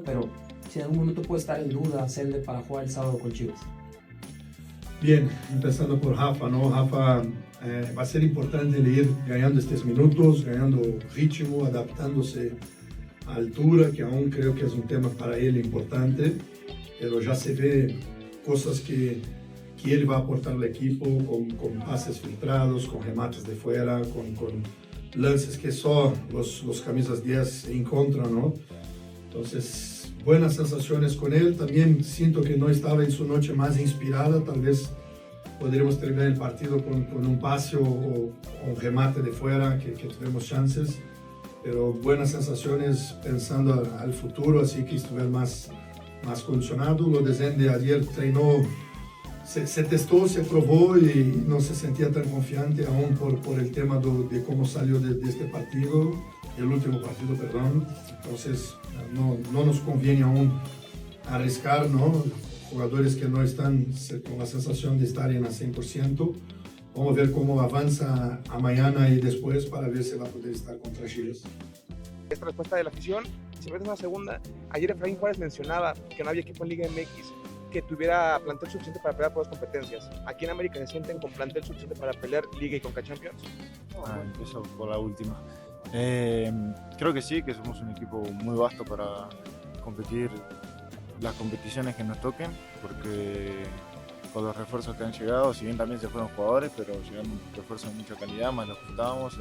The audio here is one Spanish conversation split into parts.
pero si en algún momento puede estar en duda hacerle para jugar el sábado con Chivas. Bien, empezando por Rafa, ¿no? Rafa va a ser importante el ir ganando estos minutos, ganando ritmo, adaptándose a altura, que aún creo que es un tema para él importante, pero ya se ve cosas que él va a aportar al equipo con pases filtrados, con remates de fuera, con lances que solo los camisas 10 encuentran, ¿no? Entonces, buenas sensaciones con él. También siento que no estaba en su noche más inspirada. Tal vez podríamos terminar el partido con un pase o un remate de fuera, que tuvimos chances. Pero buenas sensaciones pensando al futuro, así que estuviera más condicionado. Lo de Zende ayer treinó, se testó, se probó y no se sentía tan confiante aún por el tema de cómo salió de este partido, el último partido, perdón. Entonces, no nos conviene aún arriesgar, ¿no? Jugadores que no están con la sensación de estar en a 100%. Vamos a ver cómo avanza a mañana y después para ver si va a poder estar contra Chivas. Esta respuesta de la afición, si ves una segunda, ayer Efraín Juárez mencionaba que no había equipo en Liga MX que tuviera plantel suficiente para pelear por las competencias. Aquí en América se sienten con plantel suficiente para pelear Liga y Conca Champions. Empiezo por la última. Creo que sí, que somos un equipo muy vasto para competir las competiciones que nos toquen, porque con los refuerzos que han llegado, si bien también se fueron jugadores, pero llegaron refuerzos de mucha calidad, más los que estábamos,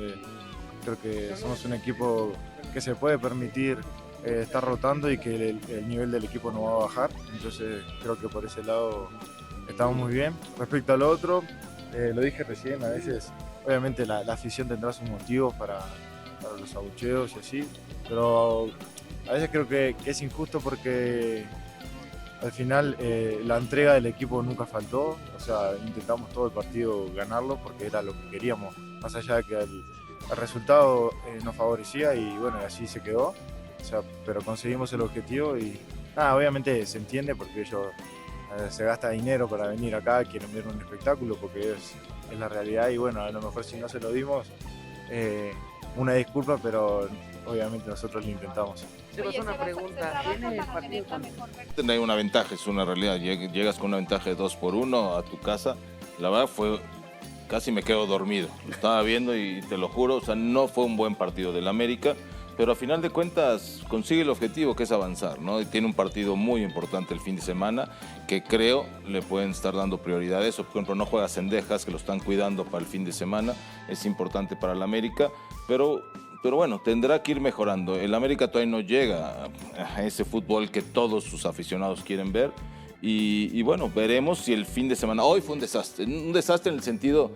creo que somos un equipo que se puede permitir estar rotando y que el nivel del equipo no va a bajar, entonces creo que por ese lado estamos muy bien. Respecto al otro, lo dije recién, a veces obviamente la afición tendrá sus motivos para los abucheos y así, pero a veces creo que es injusto porque al final la entrega del equipo nunca faltó, o sea, intentamos todo el partido ganarlo porque era lo que queríamos, más allá de que el resultado nos favorecía y bueno, así se quedó, o sea, pero conseguimos el objetivo y nada, obviamente se entiende porque ellos se gasta dinero para venir acá, quieren ver un espectáculo porque es la realidad y bueno, a lo mejor si no se lo dimos, una disculpa, pero obviamente nosotros lo intentamos. Oye, una pregunta. ¿Tiene el partido No hay una ventaja, es una realidad. Llegas con una ventaja de 2-1 a tu casa. La verdad fue, casi me quedo dormido. Lo estaba viendo y te lo juro, o sea, no fue un buen partido del América, pero a final de cuentas consigue el objetivo que es avanzar, ¿no? Y tiene un partido muy importante el fin de semana que creo le pueden estar dando prioridad a eso. Por ejemplo, no juega Cendejas, que lo están cuidando para el fin de semana. Es importante para el América, pero bueno, tendrá que ir mejorando. El América todavía no llega a ese fútbol que todos sus aficionados quieren ver. Y bueno, veremos si el fin de semana... Hoy fue un desastre en el sentido...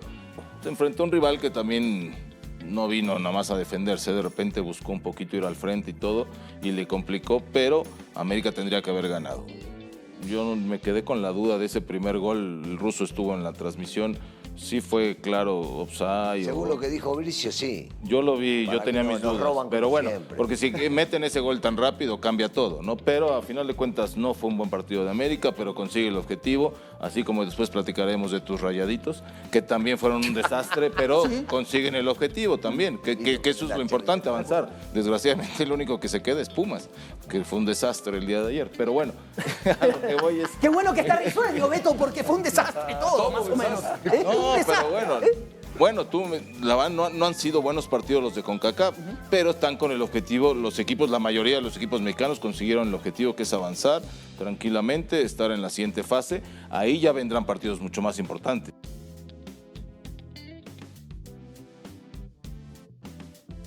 Se enfrentó a un rival que también no vino nada más a defenderse. De repente buscó un poquito ir al frente y todo, y le complicó, pero América tendría que haber ganado. Yo me quedé con la duda de ese primer gol. El ruso estuvo en la transmisión. Sí fue claro, offside. Según lo que dijo Bricio, sí. Yo lo vi, Para yo tenía mí mis nos dudas. roban Pero como bueno, siempre. porque si meten ese gol tan rápido cambia todo, ¿no? Pero a final de cuentas no fue un buen partido de América, pero consigue el objetivo, así como después platicaremos de tus Rayaditos, que también fueron un desastre, pero consiguen el objetivo también, que eso es lo importante, avanzar. Desgraciadamente lo único que se queda es Pumas, que fue un desastre el día de ayer. Pero bueno, a lo que voy es... Qué bueno que está risueño, Beto, porque fue un desastre todo, más o menos. No, pero bueno, la verdad no han sido buenos partidos los de CONCACAF, pero están con el objetivo, los equipos, la mayoría de los equipos mexicanos consiguieron el objetivo que es avanzar tranquilamente, estar en la siguiente fase, ahí ya vendrán partidos mucho más importantes.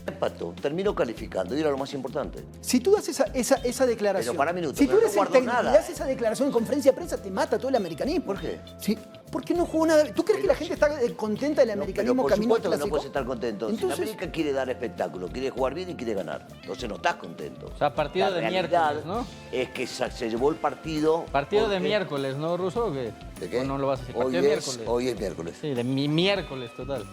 Empato, terminó calificando y era lo más importante. Si tú das esa declaración, Pero para minutos, si tú pero no eres el guardó técnico y nada. das esa declaración en conferencia de prensa, te mata todo el americanismo. ¿Por qué? Sí, porque no jugó nada. ¿Tú crees que la gente está contenta del americanismo Pero por camino al supuesto que no clásico? puedes estar contento. Entonces, Si América quiere dar espectáculo, quiere jugar bien y quiere ganar. Entonces no estás contento. O sea, partido La de realidad miércoles, ¿no? es que se llevó el partido... Partido de porque- miércoles, ¿no, Ruso? ¿O qué? ¿De qué? ¿O no lo vas a decir? Hoy Partido de es, miércoles. hoy es miércoles. Sí, de mi miércoles total.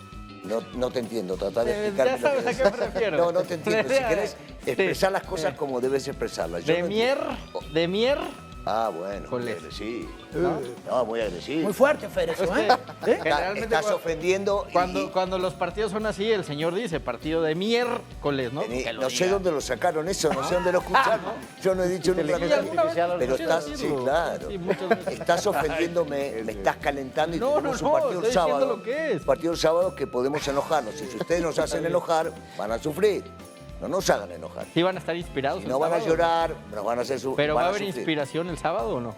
No te entiendo, tratar de explicarme. ya sabes a qué me refiero. No, no te entiendo. Si querés expresar las cosas como debes expresarlas. Yo De no mier, entiendo. de mier, Ah, bueno, muy Colés. agresivo. No, muy agresivo. Muy fuerte, Fer, eso, ¿eh? Generalmente Estás cuando- ofendiendo Cuando los partidos son así, el señor dice partido de miércoles, ¿no? Que lo no sé diga. dónde lo sacaron eso, no sé dónde lo escucharon. Yo no he dicho nunca Sí, alguna vez pero quisiera estás, sí, decirlo. claro. Sí, muchas veces. Estás ofendiéndome, me estás calentando y No, tenemos no, un no, partido el estoy diciendo sábado. lo que es. Un partido el sábado que podemos enojarnos. Y si ustedes nos hacen enojar, van a sufrir. No nos hagan enojar. Sí van a estar inspirados Si el no van a sábado. llorar, nos van a hacer su. Pero van va a a haber sufrir. inspiración el sábado o no?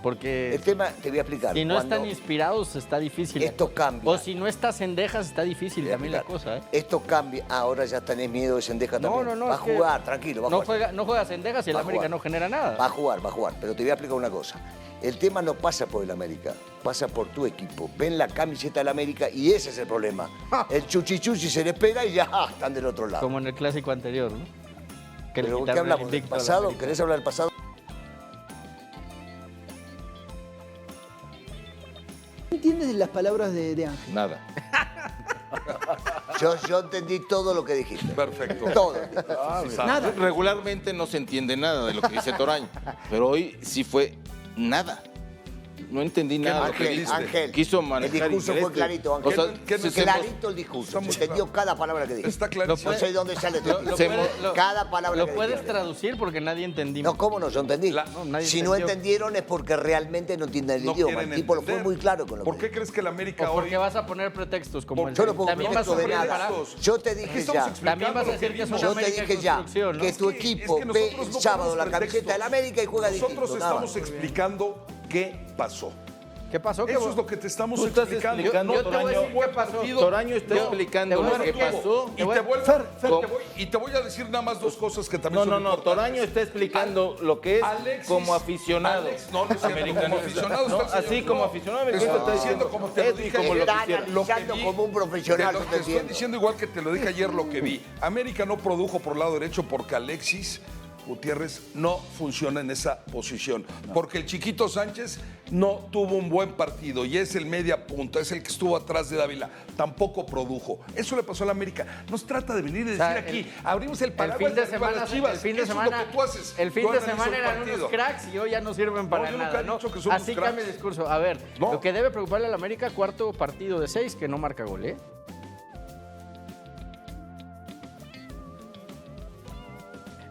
Porque El tema, te voy a explicar. si no Cuando están inspirados está difícil. esto cambia. O si no estás en Dejas está difícil Te voy a también la explicar. cosa, ¿eh? Esto cambia. Ahora ya tenés miedo de Sendeja No, también. no, Va a es que jugar, tranquilo, va a no jugar. no juegas en Dejas y el Va a América jugar. no genera nada. Va a jugar. Pero te voy a explicar una cosa. El tema no pasa por el América, pasa por tu equipo. Ven la camiseta del América y ese es el problema. El chuchichuchi se les pega y ya están del otro lado. Como en el clásico anterior, ¿no? Que le Pero ¿qué quitaron el hablamos? ¿Del invicto al pasado? América. ¿Querés hablar del pasado? ¿Qué entiendes de las palabras de Ángel? Nada. Yo entendí todo lo que dijiste. Perfecto. Todo. Nada. Regularmente no se entiende nada de lo que dice Toraño, pero hoy sí fue nada. No entendí nada de lo que Ángel, dice. Ángel, Quiso el manejar discurso fue inglés. clarito, O Ángel. sea, ¿Qué no- se- qué Clarito el discurso. Está muy Se entendió cada palabra que dijiste. Está clarísimo. No sé dónde sale tu Lo discurso. puedes- Cada palabra Lo que puedes dijiste. traducir porque nadie entendimos. No, ¿cómo no? Yo entendí. No, nadie Si no entendió. entendieron es porque realmente no entienden el No idioma. quieren El tipo lo fue entender. muy claro con lo ¿Por que qué dijo. crees que el América O hoy... porque vas a poner pretextos como el Yo no pongo también vas a pretexto de sufrir nada. para- Yo te ¿Qué dije estamos ya. explicando También vas a lo decir que es vimos? una Yo te América dije en ya construcción, ¿no? que tu Es equipo que ve nosotros el no sábado ponemos la camiseta pretextos. del América y juega distinto. Nosotros nada estamos más. explicando qué pasó. ¿Qué pasó? Eso es lo que te estamos Tú estás explicando. explicando, Yo te voy a Toraño. decir qué pasó. Toraño está Yo- explicando te voy a lo que decir- pasó. Y te vuelvo- te voy a decir nada más dos cosas que también No, son no, no. importantes. Toraño está explicando lo que es Alexis- como aficionado. No, no es cierto, como aficionado No, está el así señor. como No, aficionado. te Alexis estoy está diciendo como te lo es dije como lo ayer. que Están hicieron. Lo que analizando vi- como un profesional. Te yo te estoy entiendo. diciendo igual que te lo dije ayer lo que vi. América no produjo por lado derecho porque Alexis Gutiérrez no funciona en esa posición. Porque el Chiquito Sánchez no tuvo un buen partido y es el media punta, es el que estuvo atrás de Dávila. Tampoco produjo. Eso le pasó a la América. No se trata de venir y decir sea, aquí, abrimos el El paraguas fin de arriba semana, las Chivas. el fin de Eso es semana, lo que tú haces. el fin Tú de analizas semana un eran partido. unos cracks y hoy ya no sirven para yo nunca nada, he ¿no? dicho que somos Así cracks. cambia el discurso. A ver, No. lo que debe preocuparle al América, cuarto partido de 6 que no marca gol, ¿eh?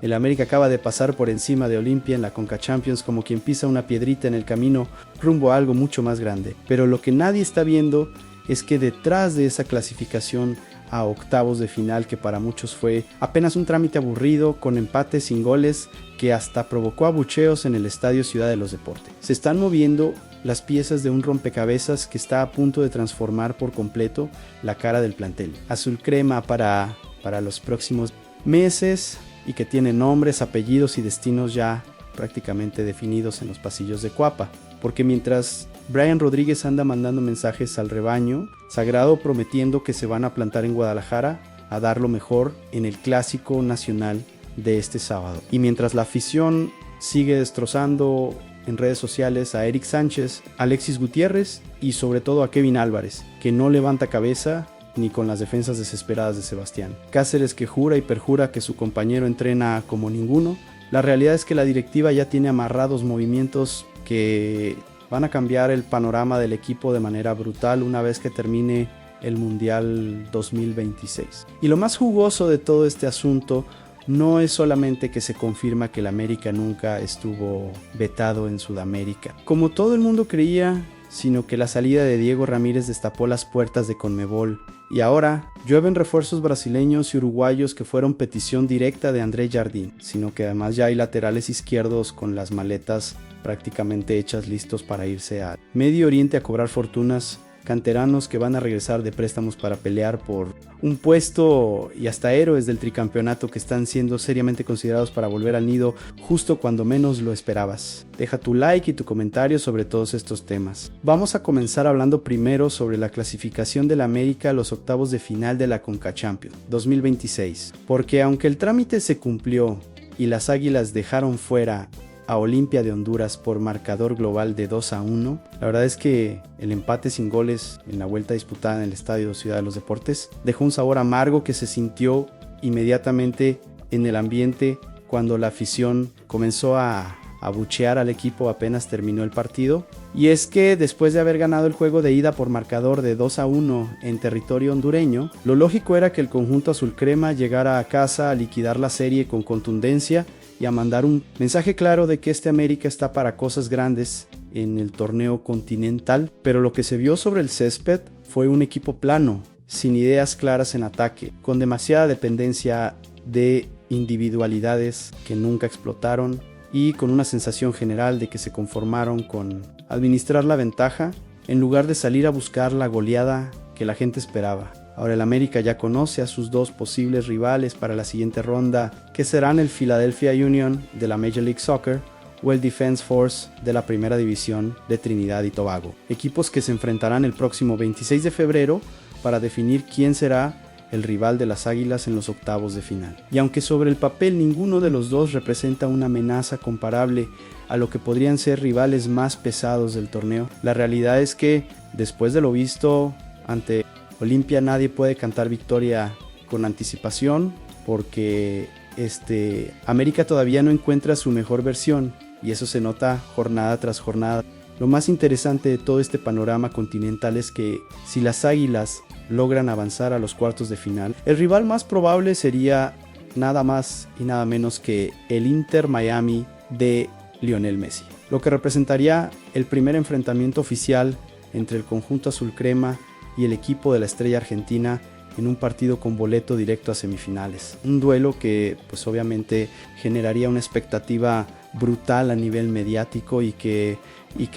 El América acaba de pasar por encima de Olimpia en la Conca Champions como quien pisa una piedrita en el camino rumbo a algo mucho más grande. Pero lo que nadie está viendo es que detrás de esa clasificación a octavos de final, que para muchos fue apenas un trámite aburrido con empates sin goles que hasta provocó abucheos en el Estadio Ciudad de los Deportes, se están moviendo las piezas de un rompecabezas que está a punto de transformar por completo la cara del plantel. Azul crema para los próximos meses y que tiene nombres, apellidos y destinos ya prácticamente definidos en los pasillos de Cuapa. Porque mientras Brian Rodríguez anda mandando mensajes al rebaño sagrado prometiendo que se van a plantar en Guadalajara a dar lo mejor en el clásico nacional de este sábado. Y mientras la afición sigue destrozando en redes sociales a Eric Sánchez, Alexis Gutiérrez y sobre todo a Kevin Álvarez, que no levanta cabeza ni con las defensas desesperadas de Sebastián. Cáceres, que jura y perjura que su compañero entrena como ninguno. La realidad es que la directiva ya tiene amarrados movimientos que van a cambiar el panorama del equipo de manera brutal una vez que termine el Mundial 2026. Y lo más jugoso de todo este asunto no es solamente que se confirma que el América nunca estuvo vetado en Sudamérica, como todo el mundo creía, sino que la salida de Diego Ramírez destapó las puertas de Conmebol. Y ahora llueven refuerzos brasileños y uruguayos que fueron petición directa de André Jardín, sino que además ya hay laterales izquierdos con las maletas prácticamente hechas listos para irse a Medio Oriente a cobrar fortunas, canteranos que van a regresar de préstamos para pelear por un puesto y hasta héroes del tricampeonato que están siendo seriamente considerados para volver al nido justo cuando menos lo esperabas. Deja tu like y tu comentario sobre todos estos temas. Vamos a comenzar hablando primero sobre la clasificación del América a los octavos de final de la Conca Champions 2026, porque aunque el trámite se cumplió y las Águilas dejaron fuera a Olimpia de Honduras por marcador global de 2-1. La verdad es que el empate sin goles en la vuelta disputada en el Estadio Ciudad de los Deportes dejó un sabor amargo que se sintió inmediatamente en el ambiente cuando la afición comenzó a abuchear al equipo apenas terminó el partido. Y es que después de haber ganado el juego de ida por marcador de 2-1 en territorio hondureño, lo lógico era que el conjunto azul crema llegara a casa a liquidar la serie con contundencia y a mandar un mensaje claro de que este América está para cosas grandes en el torneo continental. Pero lo que se vio sobre el césped fue un equipo plano, sin ideas claras en ataque, con demasiada dependencia de individualidades que nunca explotaron y con una sensación general de que se conformaron con administrar la ventaja en lugar de salir a buscar la goleada que la gente esperaba. Ahora el América ya conoce a sus dos posibles rivales para la siguiente ronda, que serán el Philadelphia Union de la Major League Soccer o el Defense Force de la Primera División de Trinidad y Tobago. Equipos que se enfrentarán el próximo 26 de febrero para definir quién será el rival de las Águilas en los octavos de final. Y aunque sobre el papel ninguno de los dos representa una amenaza comparable a lo que podrían ser rivales más pesados del torneo, la realidad es que, después de lo visto ante Olimpia, nadie puede cantar victoria con anticipación, porque América todavía no encuentra su mejor versión, y eso se nota jornada tras jornada. Lo más interesante de todo este panorama continental es que si las Águilas logran avanzar a los cuartos de final, el rival más probable sería nada más y nada menos que el Inter Miami de Lionel Messi, lo que representaría el primer enfrentamiento oficial entre el conjunto azul crema y el equipo de la estrella argentina en un partido con boleto directo a semifinales. Un duelo que pues obviamente generaría una expectativa brutal a nivel mediático y que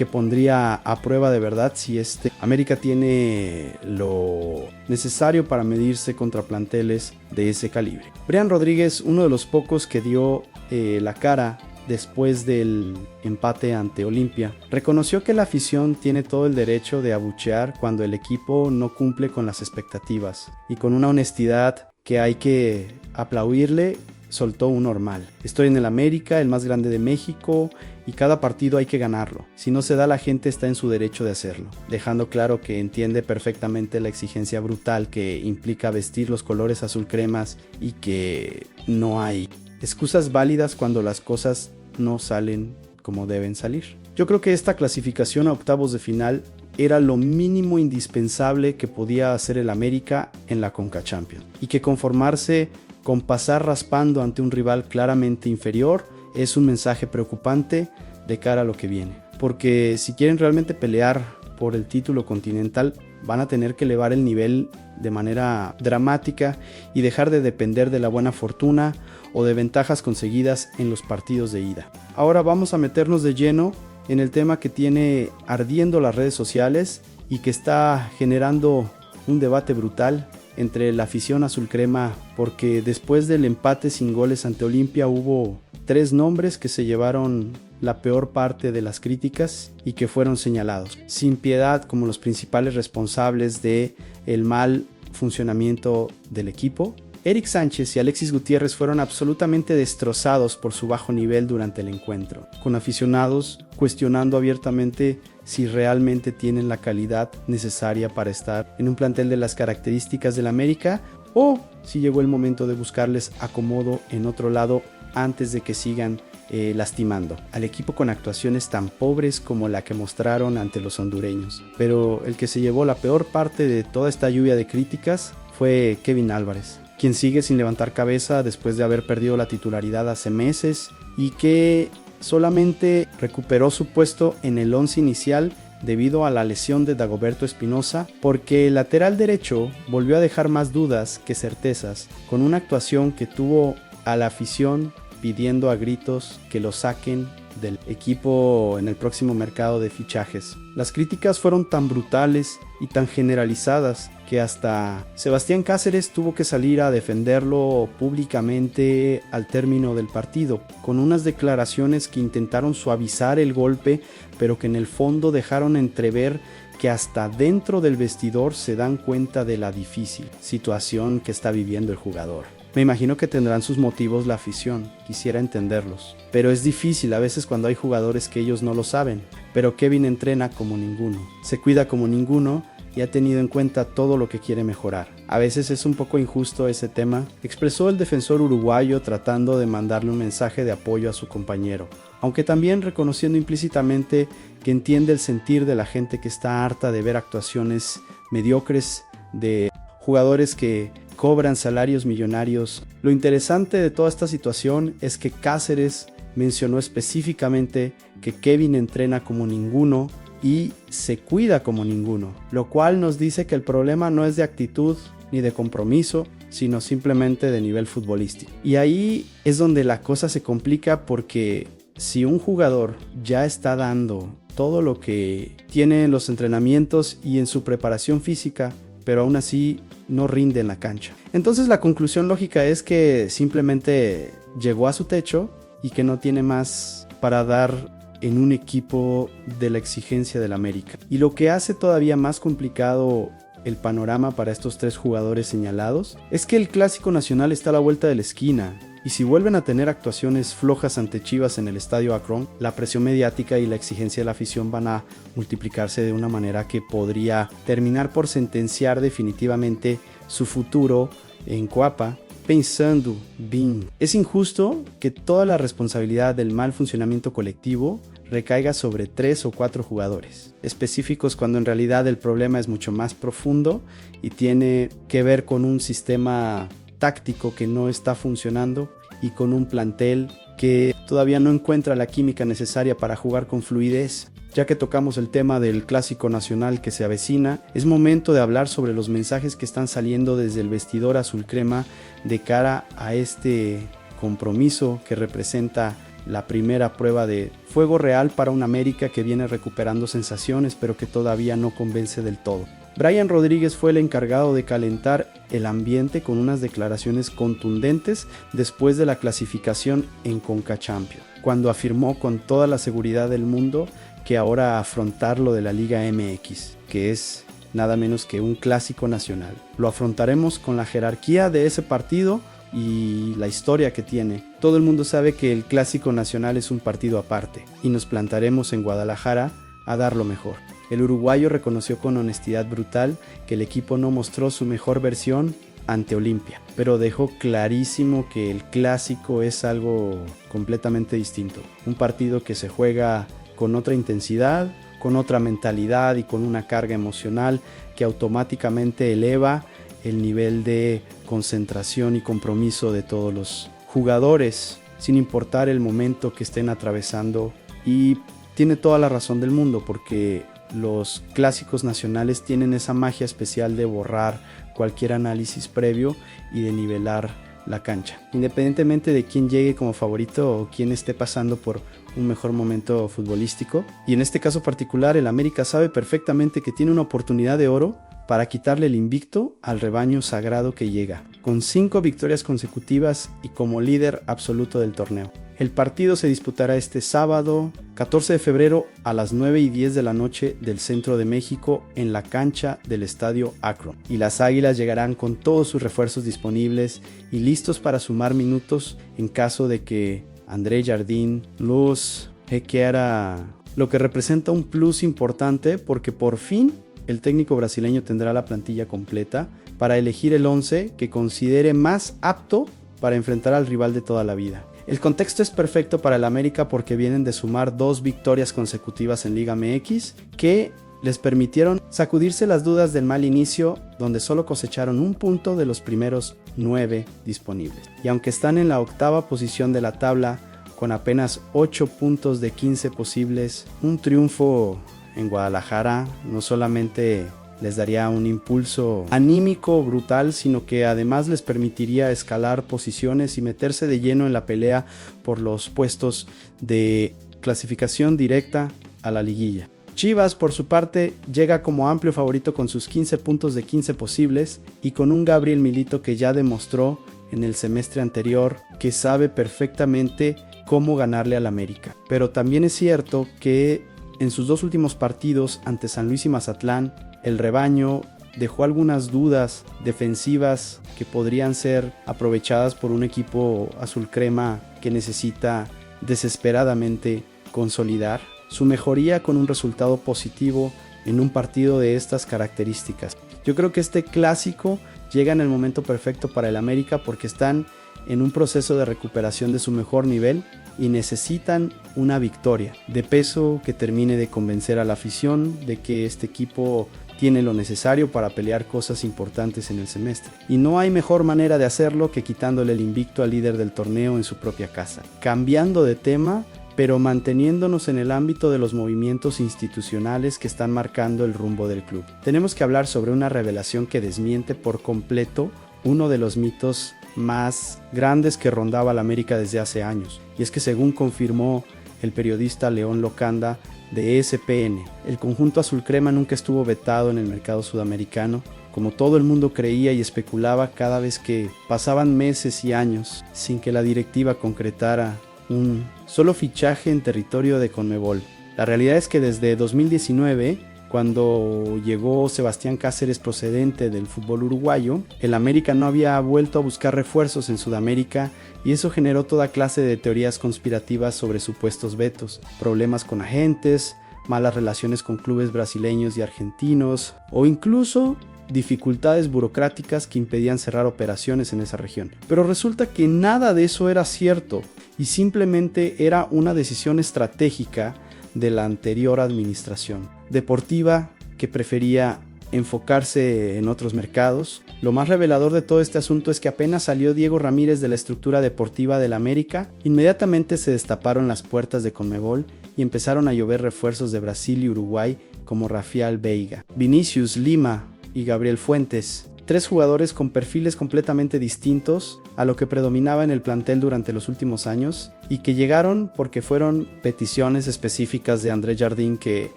pondría a prueba de verdad si América tiene lo necesario para medirse contra planteles de ese calibre. Brian Rodríguez, uno de los pocos que dio la cara después del empate ante Olimpia, reconoció que la afición tiene todo el derecho de abuchear cuando el equipo no cumple con las expectativas, y con una honestidad que hay que aplaudirle, soltó un normal: estoy en el América, el más grande de México, y cada partido hay que ganarlo. Si no se da, la gente está en su derecho de hacerlo, dejando claro que entiende perfectamente la exigencia brutal que implica vestir los colores azul cremas y que no hay excusas válidas cuando las cosas no salen como deben salir. Yo creo que esta clasificación a octavos de final era lo mínimo indispensable que podía hacer el América en la Conca Champions, y que conformarse con pasar raspando ante un rival claramente inferior es un mensaje preocupante de cara a lo que viene, porque si quieren realmente pelear por el título continental van a tener que elevar el nivel de manera dramática y dejar de depender de la buena fortuna o de ventajas conseguidas en los partidos de ida. Ahora vamos a meternos de lleno en el tema que tiene ardiendo las redes sociales y que está generando un debate brutal entre la afición azul crema, porque después del empate sin goles ante Olimpia hubo 3 nombres que se llevaron la peor parte de las críticas y que fueron señalados sin piedad como los principales responsables de el mal funcionamiento del equipo. Eric Sánchez y Alexis Gutiérrez fueron absolutamente destrozados por su bajo nivel durante el encuentro, con aficionados cuestionando abiertamente si realmente tienen la calidad necesaria para estar en un plantel de las características del América, o si llegó el momento de buscarles acomodo en otro lado antes de que sigan lastimando al equipo con actuaciones tan pobres como la que mostraron ante los hondureños. Pero el que se llevó la peor parte de toda esta lluvia de críticas fue Kevin Álvarez, quien sigue sin levantar cabeza después de haber perdido la titularidad hace meses y que solamente recuperó su puesto en el 11 inicial debido a la lesión de Dagoberto Espinosa, porque el lateral derecho volvió a dejar más dudas que certezas, con una actuación que tuvo a la afición pidiendo a gritos que lo saquen del equipo en el próximo mercado de fichajes. Las críticas fueron tan brutales y tan generalizadas que hasta Sebastián Cáceres tuvo que salir a defenderlo públicamente al término del partido, con unas declaraciones que intentaron suavizar el golpe, pero que en el fondo dejaron entrever que hasta dentro del vestidor se dan cuenta de la difícil situación que está viviendo el jugador. Me imagino que tendrán sus motivos la afición, quisiera entenderlos, pero es difícil a veces cuando hay jugadores que ellos no lo saben. Pero Kevin entrena como ninguno, se cuida como ninguno y ha tenido en cuenta todo lo que quiere mejorar. A veces es un poco injusto ese tema, expresó el defensor uruguayo tratando de mandarle un mensaje de apoyo a su compañero. aunque también reconociendo implícitamente que entiende el sentir de la gente que está harta de ver actuaciones mediocres de jugadores que cobran salarios millonarios. Lo interesante de toda esta situación es que Cáceres mencionó específicamente que Kevin entrena como ninguno y se cuida como ninguno, lo cual nos dice que el problema no es de actitud ni de compromiso, sino simplemente de nivel futbolístico. Y ahí es donde la cosa se complica, porque si un jugador ya está dando todo lo que tiene en los entrenamientos y en su preparación física, pero aún así no rinde en la cancha, entonces la conclusión lógica es que simplemente llegó a su techo y que no tiene más para dar en un equipo de la exigencia del América. Y lo que hace todavía más complicado el panorama para estos tres jugadores señalados es que el Clásico Nacional está a la vuelta de la esquina, y si vuelven a tener actuaciones flojas ante Chivas en el Estadio Akron, la presión mediática y la exigencia de la afición van a multiplicarse de una manera que podría terminar por sentenciar definitivamente su futuro en Coapa. Pensando bien, es injusto que toda la responsabilidad del mal funcionamiento colectivo recaiga sobre 3 o 4 jugadores específicos, cuando en realidad el problema es mucho más profundo y tiene que ver con un sistema táctico que no está funcionando y con un plantel que todavía no encuentra la química necesaria para jugar con fluidez. Ya que tocamos el tema del Clásico Nacional que se avecina, es momento de hablar sobre los mensajes que están saliendo desde el vestidor azul crema de cara a este compromiso que representa la primera prueba de fuego real para un América que viene recuperando sensaciones, pero que todavía no convence del todo. Brian Rodríguez fue el encargado de calentar el ambiente con unas declaraciones contundentes después de la clasificación en Conca Champions, cuando afirmó con toda la seguridad del mundo que ahora afrontar lo de la Liga MX, que es nada menos que un clásico nacional, lo afrontaremos con la jerarquía de ese partido y la historia que tiene. Todo el mundo sabe que el Clásico Nacional es un partido aparte y nos plantaremos en Guadalajara a dar lo mejor. El uruguayo reconoció con honestidad brutal que el equipo no mostró su mejor versión ante Olimpia, pero dejó clarísimo que el clásico es algo completamente distinto, un partido que se juega con otra intensidad, con otra mentalidad y con una carga emocional que automáticamente eleva el nivel de concentración y compromiso de todos los jugadores, sin importar el momento que estén atravesando. Y tiene toda la razón del mundo, porque los clásicos nacionales tienen esa magia especial de borrar cualquier análisis previo y de nivelar la cancha, independientemente de quién llegue como favorito o quién esté pasando por un mejor momento futbolístico. Y en este caso particular, el América sabe perfectamente que tiene una oportunidad de oro para quitarle el invicto al rebaño sagrado que llega, con 5 victorias consecutivas y como líder absoluto del torneo. El partido se disputará este sábado 14 de febrero a las 9:10 de la noche del centro de México en la cancha del Estadio Akron. Y las Águilas llegarán con todos sus refuerzos disponibles y listos para sumar minutos en caso de que André Jardín, Luz, requiera, lo que representa un plus importante, porque por fin el técnico brasileño tendrá la plantilla completa para elegir el 11 que considere más apto para enfrentar al rival de toda la vida. El contexto es perfecto para el América porque vienen de sumar 2 victorias consecutivas en Liga MX que les permitieron sacudirse las dudas del mal inicio, donde solo cosecharon 1 punto de los primeros 9 disponibles. Y aunque están en la 8ª posición de la tabla con apenas 8 puntos de 15 posibles, un triunfo en Guadalajara no solamente les daría un impulso anímico brutal, sino que además les permitiría escalar posiciones y meterse de lleno en la pelea por los puestos de clasificación directa a la liguilla. Chivas, por su parte, llega como amplio favorito con sus 15 puntos de 15 posibles y con un Gabriel Milito que ya demostró en el semestre anterior que sabe perfectamente cómo ganarle al América. Pero también es cierto que en sus 2 últimos partidos ante San Luis y Mazatlán, el rebaño dejó algunas dudas defensivas que podrían ser aprovechadas por un equipo azul crema que necesita desesperadamente consolidar su mejoría con un resultado positivo en un partido de estas características. Yo creo que este clásico llega en el momento perfecto para el América porque están en un proceso de recuperación de su mejor nivel y necesitan una victoria de peso que termine de convencer a la afición de que este equipo tiene lo necesario para pelear cosas importantes en el semestre. Y no hay mejor manera de hacerlo que quitándole el invicto al líder del torneo en su propia casa. Cambiando de tema, pero manteniéndonos en el ámbito de los movimientos institucionales que están marcando el rumbo del club. Tenemos que hablar sobre una revelación que desmiente por completo uno de los mitos más grandes que rondaba la América desde hace años. Y es que, según confirmó el periodista León Locanda de ESPN, el conjunto azul crema nunca estuvo vetado en el mercado sudamericano, como todo el mundo creía y especulaba cada vez que pasaban meses y años sin que la directiva concretara un solo fichaje en territorio de Conmebol. La realidad es que desde 2019, cuando llegó Sebastián Cáceres procedente del fútbol uruguayo, el América no había vuelto a buscar refuerzos en Sudamérica y eso generó toda clase de teorías conspirativas sobre supuestos vetos, problemas con agentes, malas relaciones con clubes brasileños y argentinos o incluso dificultades burocráticas que impedían cerrar operaciones en esa región. Pero resulta que nada de eso era cierto y simplemente era una decisión estratégica de la anterior administración deportiva que prefería enfocarse en otros mercados. Lo más revelador de todo este asunto es que apenas salió Diego Ramírez de la estructura deportiva del América, inmediatamente se destaparon las puertas de Conmebol y empezaron a llover refuerzos de Brasil y Uruguay como Rafael Veiga, Vinicius Lima y Gabriel Fuentes, 3 jugadores con perfiles completamente distintos a lo que predominaba en el plantel durante los últimos años y que llegaron porque fueron peticiones específicas de André Jardín, que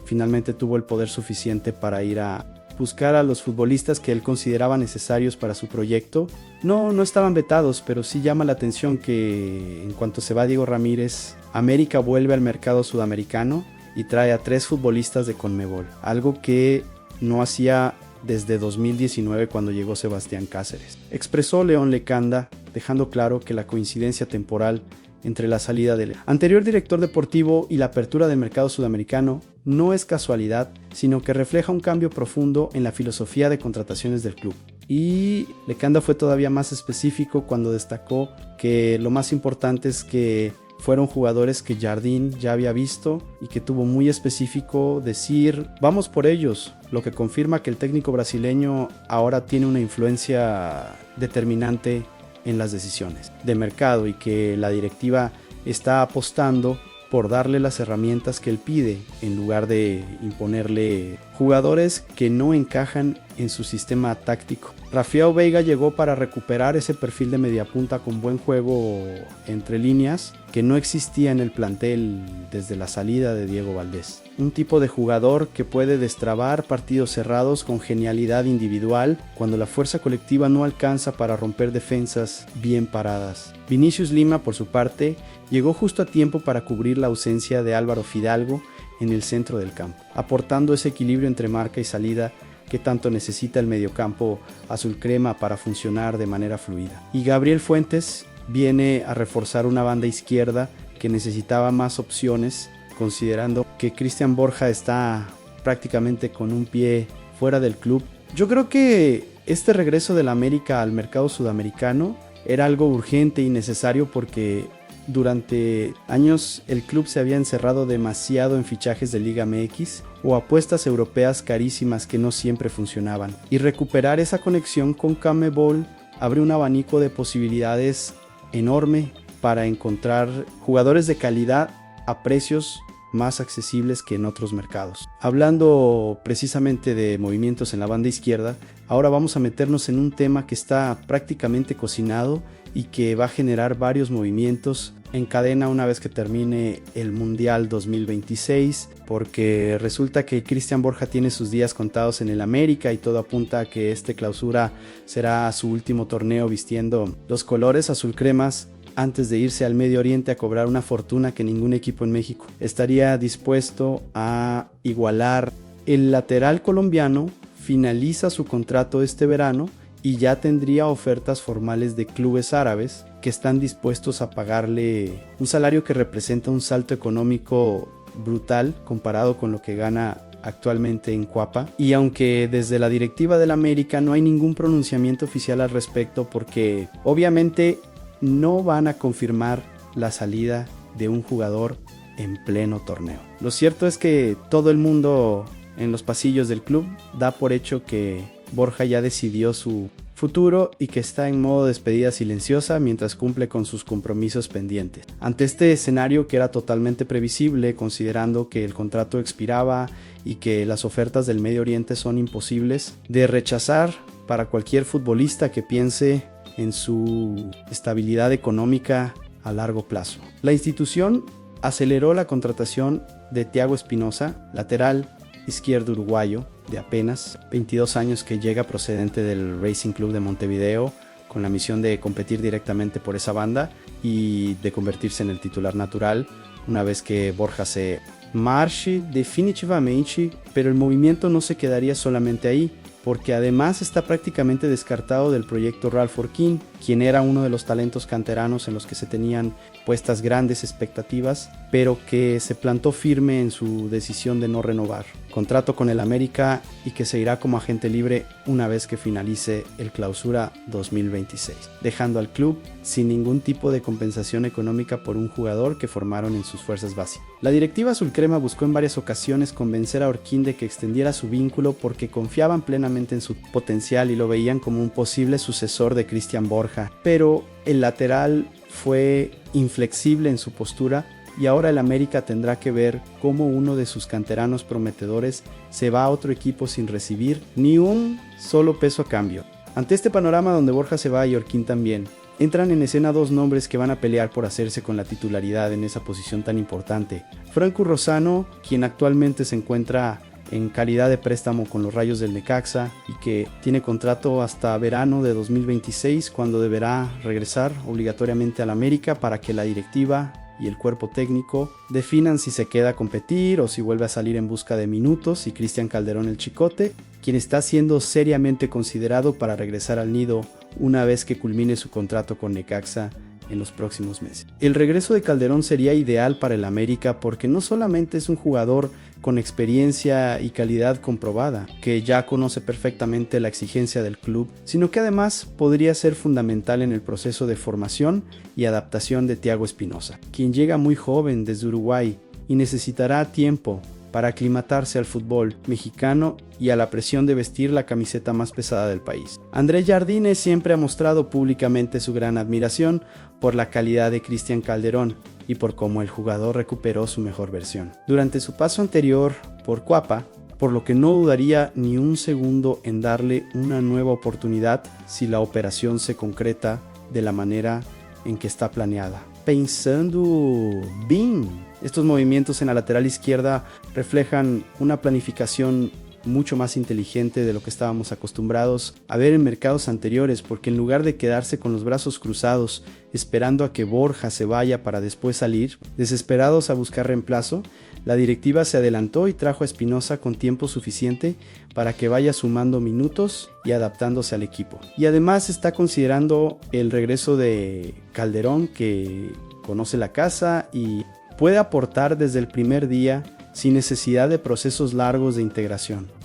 finalmente tuvo el poder suficiente para ir a buscar a los futbolistas que él consideraba necesarios para su proyecto. No estaban vetados, pero sí llama la atención que en cuanto se va Diego Ramírez, América vuelve al mercado sudamericano y trae a 3 futbolistas de Conmebol, algo que no hacía desde 2019 cuando llegó Sebastián Cáceres. Expresó León Lecanda, dejando claro que la coincidencia temporal entre la salida del anterior director deportivo y la apertura del mercado sudamericano no es casualidad, sino que refleja un cambio profundo en la filosofía de contrataciones del club. Y Lecanda fue todavía más específico cuando destacó que lo más importante es que fueron jugadores que Jardín ya había visto y que tuvo muy específico decir vamos por ellos, lo que confirma que el técnico brasileño ahora tiene una influencia determinante en las decisiones de mercado y que la directiva está apostando por darle las herramientas que él pide en lugar de imponerle jugadores que no encajan en su sistema táctico. Rafael Veiga llegó para recuperar ese perfil de mediapunta con buen juego entre líneas que no existía en el plantel desde la salida de Diego Valdés. Un tipo de jugador que puede destrabar partidos cerrados con genialidad individual cuando la fuerza colectiva no alcanza para romper defensas bien paradas. Vinicius Lima, por su parte, llegó justo a tiempo para cubrir la ausencia de Álvaro Fidalgo en el centro del campo, aportando ese equilibrio entre marca y salida que tanto necesita el mediocampo azul crema para funcionar de manera fluida. Y Gabriel Fuentes viene a reforzar una banda izquierda que necesitaba más opciones, considerando que Cristian Borja está prácticamente con un pie fuera del club. Yo creo que este regreso del América al mercado sudamericano era algo urgente y necesario porque durante años el club se había encerrado demasiado en fichajes de Liga MX o apuestas europeas carísimas que no siempre funcionaban. Y recuperar esa conexión con Conmebol abre un abanico de posibilidades enorme para encontrar jugadores de calidad a precios más accesibles que en otros mercados. Hablando precisamente de movimientos en la banda izquierda, ahora vamos a meternos en un tema que está prácticamente cocinado y que va a generar varios movimientos en cadena una vez que termine el Mundial 2026, porque resulta que Cristian Borja tiene sus días contados en el América y todo apunta a que este clausura será su último torneo vistiendo los colores azul cremas antes de irse al Medio Oriente a cobrar una fortuna que ningún equipo en México estaría dispuesto a igualar. El lateral colombiano finaliza su contrato este verano y ya tendría ofertas formales de clubes árabes que están dispuestos a pagarle un salario que representa un salto económico brutal comparado con lo que gana actualmente en Cuapa. Y aunque desde la directiva del América no hay ningún pronunciamiento oficial al respecto, porque obviamente no van a confirmar la salida de un jugador en pleno torneo. Lo cierto es que todo el mundo en los pasillos del club da por hecho que Borja ya decidió su futuro y que está en modo despedida silenciosa mientras cumple con sus compromisos pendientes. Ante este escenario, que era totalmente previsible considerando que el contrato expiraba y que las ofertas del Medio Oriente son imposibles de rechazar para cualquier futbolista que piense en su estabilidad económica a largo plazo, la institución aceleró la contratación de Thiago Espinosa, lateral izquierdo uruguayo de apenas 22 años que llega procedente del Racing Club de Montevideo con la misión de competir directamente por esa banda y de convertirse en el titular natural una vez que Borja se marche definitivamente, pero el movimiento no se quedaría solamente ahí, porque además está prácticamente descartado del proyecto Ralph Orquín, quien era uno de los talentos canteranos en los que se tenían puestas grandes expectativas, pero que se plantó firme en su decisión de no renovar contrato con el América y que se irá como agente libre una vez que finalice el Clausura 2026, dejando al club sin ningún tipo de compensación económica por un jugador que formaron en sus fuerzas básicas. La directiva azulcrema buscó en varias ocasiones convencer a Orquín de que extendiera su vínculo porque confiaban plenamente en su potencial y lo veían como un posible sucesor de Cristian Borja, pero el lateral fue inflexible en su postura y ahora el América tendrá que ver cómo uno de sus canteranos prometedores se va a otro equipo sin recibir ni un solo peso a cambio. Ante este panorama donde Borja se va y Orquín también, entran en escena dos nombres que van a pelear por hacerse con la titularidad en esa posición tan importante. Franco Rosano, quien actualmente se encuentra en calidad de préstamo con los Rayos del Necaxa y que tiene contrato hasta verano de 2026, cuando deberá regresar obligatoriamente al América para que la directiva y el cuerpo técnico definan si se queda a competir o si vuelve a salir en busca de minutos, y Cristian Calderón el Chicote, quien está siendo seriamente considerado para regresar al nido una vez que culmine su contrato con Necaxa en los próximos meses. El regreso de Calderón sería ideal para el América porque no solamente es un jugador con experiencia y calidad comprobada, que ya conoce perfectamente la exigencia del club, sino que además podría ser fundamental en el proceso de formación y adaptación de Thiago Espinosa, quien llega muy joven desde Uruguay y necesitará tiempo para aclimatarse al fútbol mexicano y a la presión de vestir la camiseta más pesada del país. Andrés Jardine siempre ha mostrado públicamente su gran admiración por la calidad de Cristian Calderón y por cómo el jugador recuperó su mejor versión durante su paso anterior por Cuapa, por lo que no dudaría ni un segundo en darle una nueva oportunidad si la operación se concreta de la manera en que está planeada. Pensando bien, estos movimientos en la lateral izquierda reflejan una planificación mucho más inteligente de lo que estábamos acostumbrados a ver en mercados anteriores, porque en lugar de quedarse con los brazos cruzados esperando a que Borja se vaya para después salir, desesperados a buscar reemplazo, la directiva se adelantó y trajo a Espinosa con tiempo suficiente para que vaya sumando minutos y adaptándose al equipo. Y además está considerando el regreso de Calderón, que conoce la casa y puede aportar desde el primer día sin necesidad de procesos largos de integración.